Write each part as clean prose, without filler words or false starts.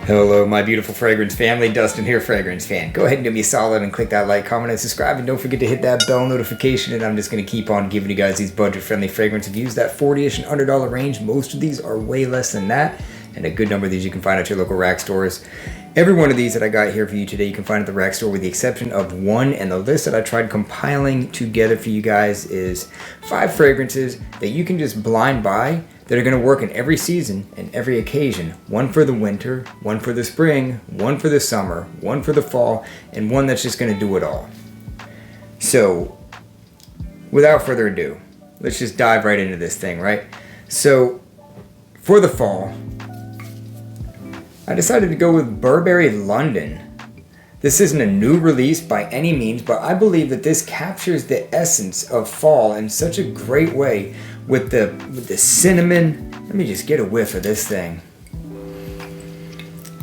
Hello, my beautiful fragrance family. Dustin here, fragrance fan. Go ahead and do me a solid and click that like, comment, and subscribe. And don't forget to hit that bell notification. And I'm just going to keep on giving you guys these budget-friendly fragrance reviews. That $40-ish and under dollar range. Most of these are way less than that. And a good number of these you can find at your local rack stores. Every one of these that I got here for you today, you can find at the rack store with the exception of one. And the list that I tried compiling together for you guys is 5 fragrances that you can just blind buy that are going to work in every season and every occasion. One for the winter, one for the spring, one for the summer, one for the fall, and one that's just going to do it all. So, without further ado, let's just dive right into this thing, right? So, for the fall, I decided to go with Burberry London. This isn't a new release by any means, but I believe that this captures the essence of fall in such a great way with the cinnamon. Let me just get a whiff of this thing.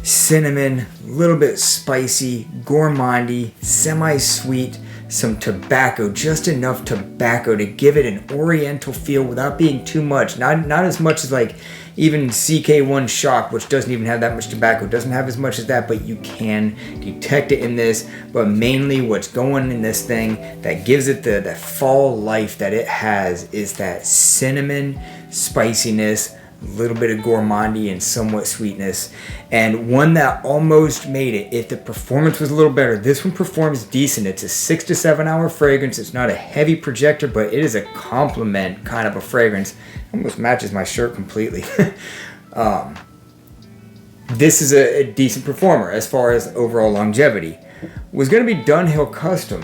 Cinnamon, a little bit spicy, gourmandy, semi-sweet, some tobacco, just enough tobacco to give it an oriental feel without being too much. Not as much as like even CK1 Shock, which doesn't even have that much tobacco, doesn't have as much as that, but you can detect it in this. But mainly what's going in this thing that gives it the fall life that it has is that cinnamon spiciness, a little bit of gourmandy and somewhat sweetness, and one that almost made it. If the performance was a little better, this one performs decent. It's a 6 to 7 hour fragrance. It's not a heavy projector, but it is a compliment kind of a fragrance. Almost matches my shirt completely. This is a decent performer as far as overall longevity. Was going to be Dunhill Custom.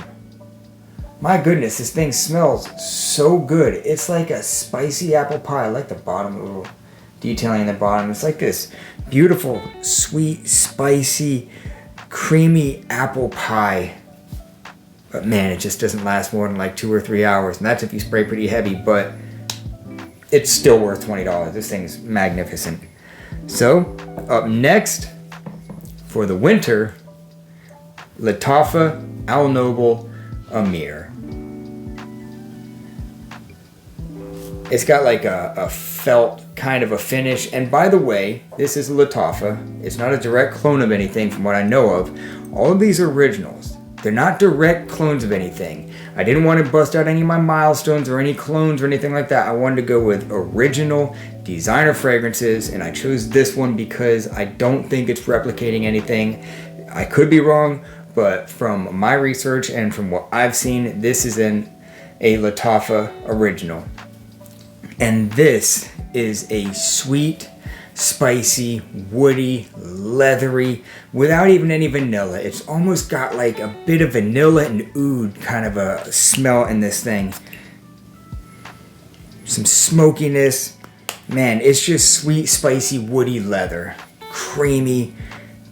My goodness, this thing smells so good. It's like a spicy apple pie. I like the bottom, a little detailing in the bottom. It's like this beautiful, sweet, spicy, creamy apple pie. But man, it just doesn't last more than like 2 or 3 hours. And that's if you spray pretty heavy, but it's still worth $20. This thing's magnificent. So, up next, for the winter, Lattafa Noble Amir. It's got like a felt kind of a finish. And by the way, this is Lattafa. It's not a direct clone of anything from what I know of. All of these are originals. They're not direct clones of anything. I didn't want to bust out any of my milestones or any clones or anything like that. I wanted to go with original designer fragrances, and I chose this one because I don't think it's replicating anything. I could be wrong, but from my research and from what I've seen, this is a Lattafa original. And this is a sweet, spicy, woody, leathery, without even any vanilla. It's almost got like a bit of vanilla and oud kind of a smell in this thing. Some smokiness. Man, it's just sweet, spicy, woody leather. Creamy.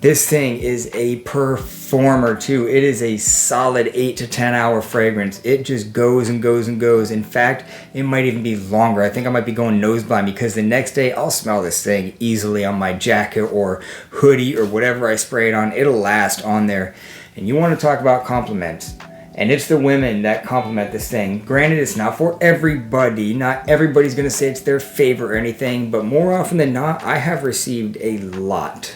This thing is a performer too. It is a solid 8 to 10 hour fragrance. It just goes and goes and goes. In fact, it might even be longer. I think I might be going nose blind because the next day I'll smell this thing easily on my jacket or hoodie or whatever I spray it on. It'll last on there. And you want to talk about compliments. And it's the women that compliment this thing. Granted, it's not for everybody. Not everybody's going to say it's their favorite or anything. But more often than not, I have received a lot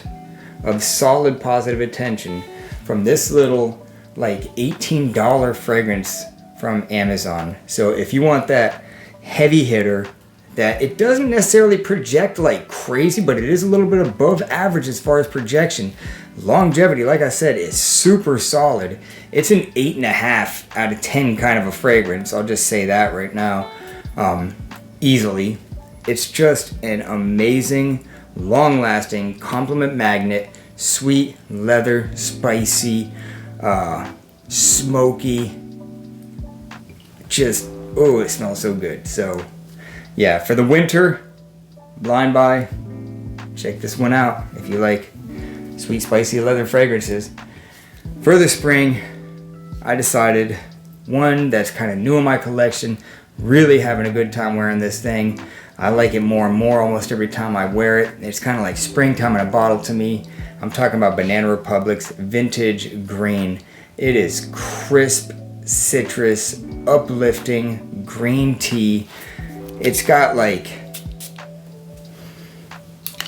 of solid positive attention from this little like $18 fragrance from Amazon. So if you want that heavy hitter that it doesn't necessarily project like crazy, but it is a little bit above average as far as projection. Longevity, like I said, is super solid. It's an 8.5 out of 10 kind of a fragrance. I'll just say that right now, easily. It's just an amazing, long-lasting compliment magnet, sweet, leather, spicy, smoky, just, oh, it smells so good. So yeah, for the winter, blind buy, check this one out if you like sweet, spicy leather fragrances. For the spring, I decided one that's kind of new in my collection, really having a good time wearing this thing. I like it more and more almost every time I wear it. It's kind of like springtime in a bottle to me. I'm talking about Banana Republic's Vintage Green. It is crisp, citrus, uplifting, green tea. It's got like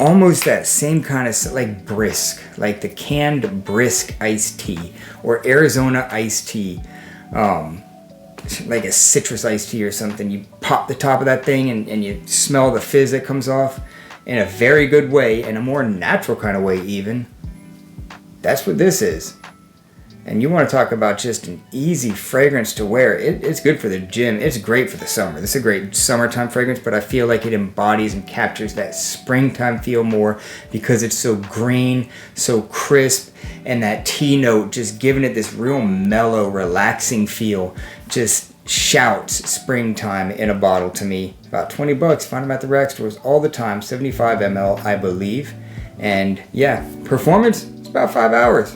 almost that same kind of like brisk, like the canned brisk iced tea or Arizona iced tea, like a citrus iced tea or something. You pop the top of that thing and you smell the fizz that comes off in a very good way, in a more natural kind of way even. That's what this is. And you want to talk about just an easy fragrance to wear. It's good for the gym. It's great for the summer. This is a great summertime fragrance, but I feel like it embodies and captures that springtime feel more because it's so green, so crisp, and that tea note just giving it this real mellow, relaxing feel. Just shouts springtime in a bottle to me. About 20 bucks. Find them at the rack stores all the time. 75 ml, I believe. And yeah, performance, it's about 5 hours.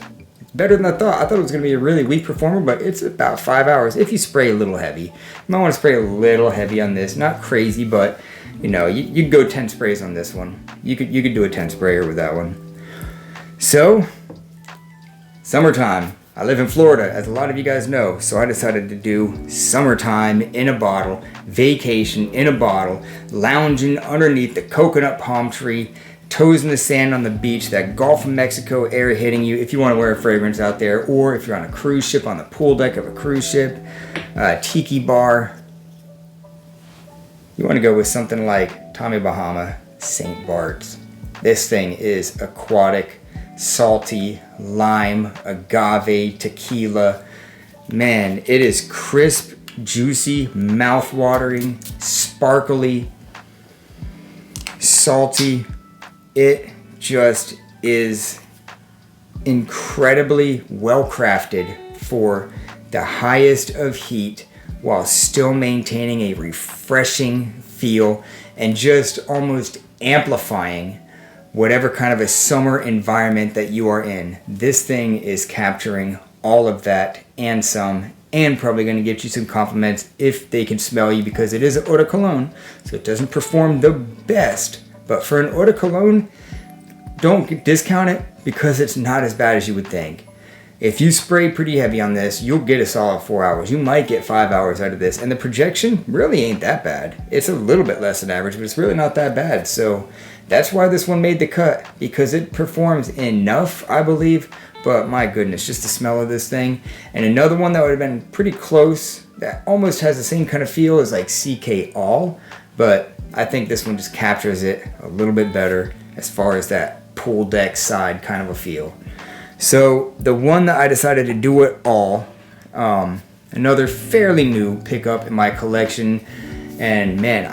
Better than I thought. I thought it was going to be a really weak performer, but it's about 5 hours if you spray a little heavy. You might want to spray a little heavy on this. Not crazy, but you know, you'd go 10 sprays on this one. You could do a 10 sprayer with that one. So, summertime. I live in Florida, as a lot of you guys know, so I decided to do summertime in a bottle, vacation in a bottle, lounging underneath the coconut palm tree, toes in the sand on the beach, that Gulf of Mexico air hitting you if you want to wear a fragrance out there, or if you're on a cruise ship, on the pool deck of a cruise ship, tiki bar. You want to go with something like Tommy Bahama, St. Bart's. This thing is aquatic, salty, lime, agave, tequila. Man, it is crisp, juicy, mouth-watering, sparkly, salty. It just is incredibly well crafted for the highest of heat while still maintaining a refreshing feel and just almost amplifying whatever kind of a summer environment that you are in. This thing is capturing all of that and some, and probably going to get you some compliments if they can smell you, because it is an eau de cologne, so it doesn't perform the best. But for an eau de cologne, don't discount it because it's not as bad as you would think. If you spray pretty heavy on this, you'll get a solid 4 hours. You might get 5 hours out of this. And the projection really ain't that bad. It's a little bit less than average, but it's really not that bad. So that's why this one made the cut, because it performs enough, I believe. But my goodness, just the smell of this thing. And another one that would have been pretty close, that almost has the same kind of feel, is like CK All. But I think this one just captures it a little bit better as far as that pool deck side kind of a feel. So the one that I decided to do it all, another fairly new pickup in my collection. And man,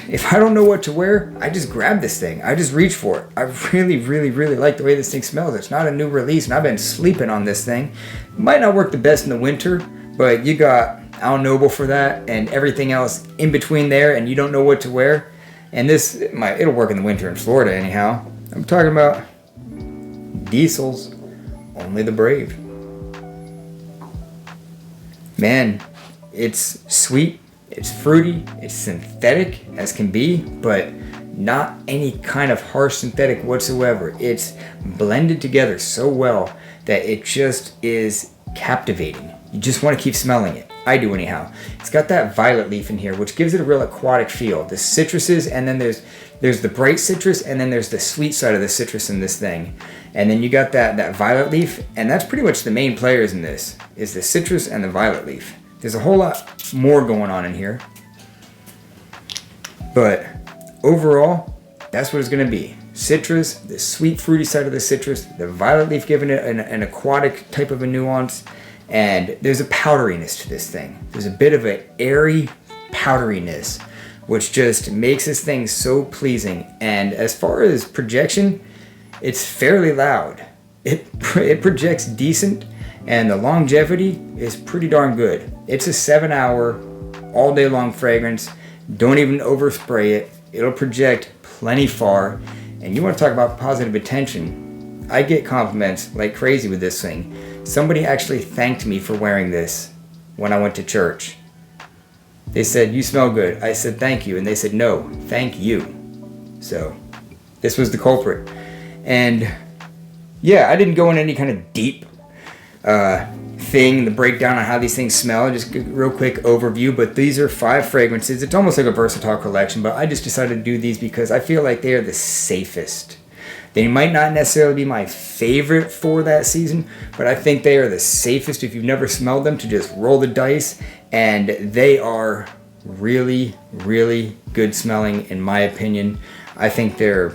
if I don't know what to wear, I just grab this thing. I just reach for it. I really, really, really like the way this thing smells. It's not a new release, and I've been sleeping on this thing. It might not work the best in the winter, but you got Noble for that and everything else in between there, and you don't know what to wear. And this, it'll work in the winter in Florida anyhow. I'm talking about Diesel's Only the Brave. Man, it's sweet, it's fruity, it's synthetic as can be, but not any kind of harsh synthetic whatsoever. It's blended together so well that it just is captivating. You just want to keep smelling it. I do anyhow. It's got that violet leaf in here, which gives it a real aquatic feel. The citruses, and then there's the bright citrus, and then there's the sweet side of the citrus in this thing. And then you got that violet leaf, and that's pretty much the main players in this, is the citrus and the violet leaf. There's a whole lot more going on in here. But overall, that's what it's going to be. Citrus, the sweet fruity side of the citrus, the violet leaf giving it an aquatic type of a nuance. And there's a powderiness to this thing. There's a bit of an airy powderiness, which just makes this thing so pleasing. And as far as projection, it's fairly loud. It projects decent, and the longevity is pretty darn good. It's a 7-hour, all day long fragrance. Don't even overspray it. It'll project plenty far. And you want to talk about positive attention. I get compliments like crazy with this thing. Somebody actually thanked me for wearing this when I went to church. They said, "You smell good." I said, "Thank you." And they said, "No, thank you." So this was the culprit. And yeah, I didn't go in any kind of deep thing, the breakdown on how these things smell. Just a real quick overview. But these are 5 fragrances. It's almost like a versatile collection, but I just decided to do these because I feel like they are the safest They might not necessarily be my favorite for that season, but I think they are the safest if you've never smelled them to just roll the dice, and they are really, really good smelling in my opinion. I think they're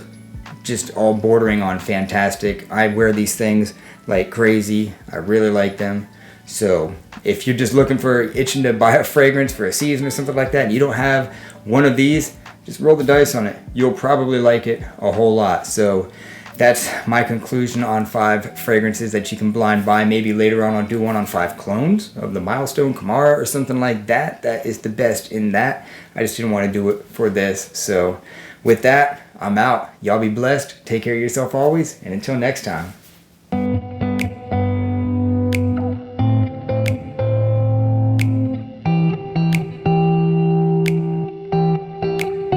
just all bordering on fantastic. I wear these things like crazy. I really like them. So if you're just looking for itching to buy a fragrance for a season or something like that, and you don't have one of these, just roll the dice on it. You'll probably like it a whole lot. So that's my conclusion on 5 fragrances that you can blind buy. Maybe later on I'll do one on 5 clones of the Milestone Kamara or something like that. That is the best in that. I just didn't want to do it for this. So with that, I'm out. Y'all be blessed. Take care of yourself always. And until next time.